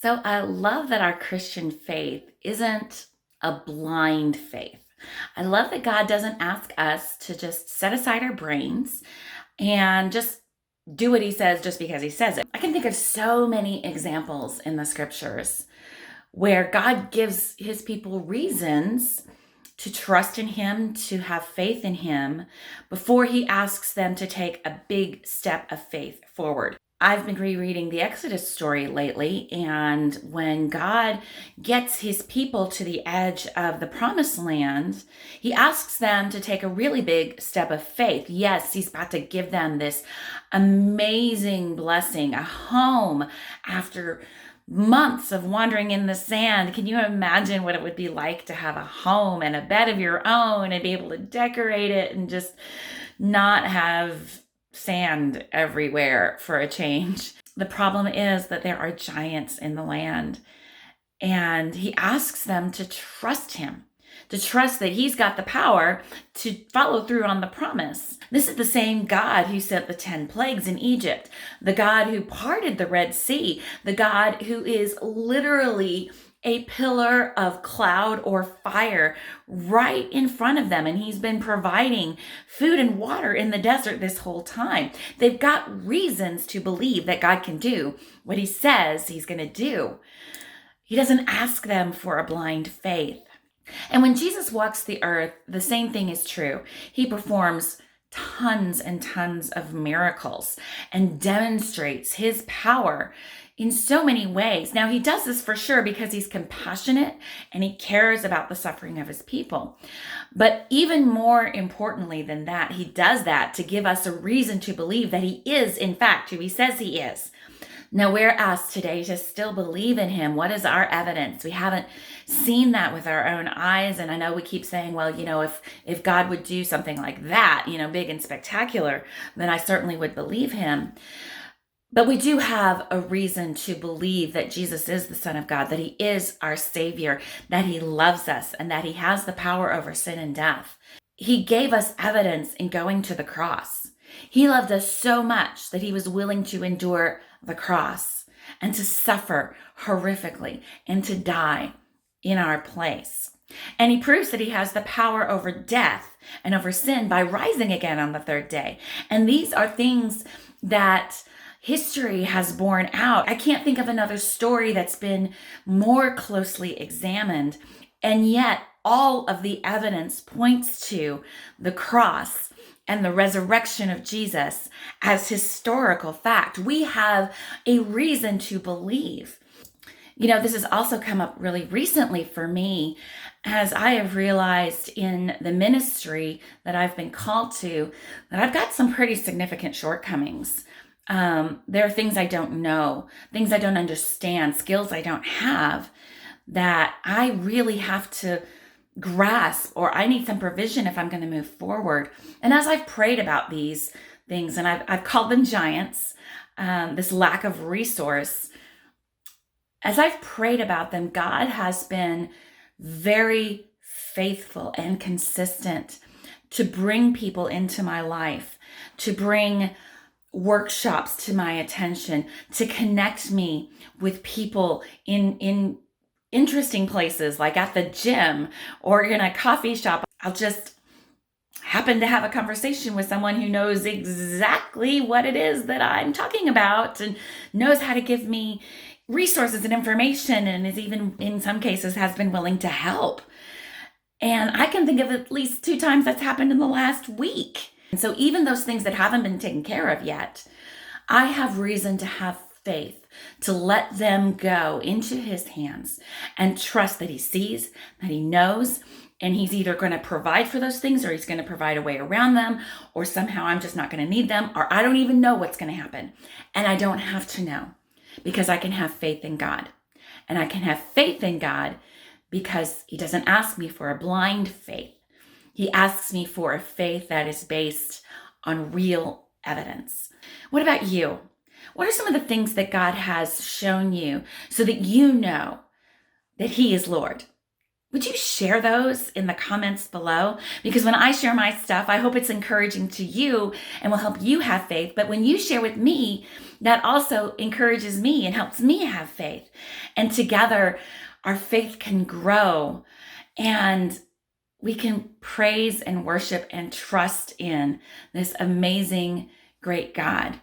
So I love that our Christian faith isn't a blind faith. I love that God doesn't ask us to just set aside our brains and just do what he says just because he says it. I can think of so many examples in the scriptures where God gives his people reasons to trust in him, to have faith in him, before he asks them to take a big step of faith forward. I've been rereading the Exodus story lately, and when God gets his people to the edge of the promised land, he asks them to take a really big step of faith. Yes, he's about to give them this amazing blessing, a home after months of wandering in the sand. Can you imagine what it would be like to have a home and a bed of your own and be able to decorate it and just not have sand everywhere for a change? The problem is that there are giants in the land, and he asks them to trust him, to trust that he's got the power to follow through on the promise. This is the same God who sent the 10 plagues in Egypt, the God who parted the Red Sea, the God who is literally a pillar of cloud or fire right in front of them. And he's been providing food and water in the desert this whole time. They've got reasons to believe that God can do what he says he's going to do. He doesn't ask them for a blind faith. And when Jesus walks the earth, the same thing is true. He performs tons and tons of miracles and demonstrates his power in so many ways. Now, he does this for sure because he's compassionate and he cares about the suffering of his people. But even more importantly than that, he does that to give us a reason to believe that he is, in fact, who he says he is. Now, we're asked today to still believe in him. What is our evidence? We haven't seen that with our own eyes. And I know we keep saying, well, if God would do something like that, big and spectacular, then I certainly would believe him. But we do have a reason to believe that Jesus is the Son of God, that he is our Savior, that he loves us, and that he has the power over sin and death. He gave us evidence in going to the cross. He loved us so much that he was willing to endure the cross and to suffer horrifically and to die in our place. And he proves that he has the power over death and over sin by rising again on the third day. And these are things that history has borne out. I can't think of another story that's been more closely examined. And yet all of the evidence points to the cross and the resurrection of Jesus as historical fact. We have a reason to believe. This has also come up really recently for me as I have realized in the ministry that I've been called to that I've got some pretty significant shortcomings. There are things I don't know, things I don't understand, skills I don't have that I really have to grasp, or I need some provision if I'm going to move forward. And as I've prayed about these things, and I've called them giants, this lack of resource, as I've prayed about them, God has been very faithful and consistent to bring people into my life, to bring workshops to my attention, to connect me with people in interesting places like at the gym or in a coffee shop. I'll just happen to have a conversation with someone who knows exactly what it is that I'm talking about and knows how to give me resources and information, and is even in some cases has been willing to help. And I can think of at least 2 times that's happened in the last week. And so even those things that haven't been taken care of yet, I have reason to have faith to let them go into his hands and trust that he sees, that he knows, and he's either going to provide for those things or he's going to provide a way around them, or somehow I'm just not going to need them, or I don't even know what's going to happen. And I don't have to know because I can have faith in God. And I can have faith in God because he doesn't ask me for a blind faith. He asks me for a faith that is based on real evidence. What about you? What are some of the things that God has shown you so that you know that he is Lord? Would you share those in the comments below? Because when I share my stuff, I hope it's encouraging to you and will help you have faith. But when you share with me, that also encourages me and helps me have faith. And together, our faith can grow and we can praise and worship and trust in this amazing, great God.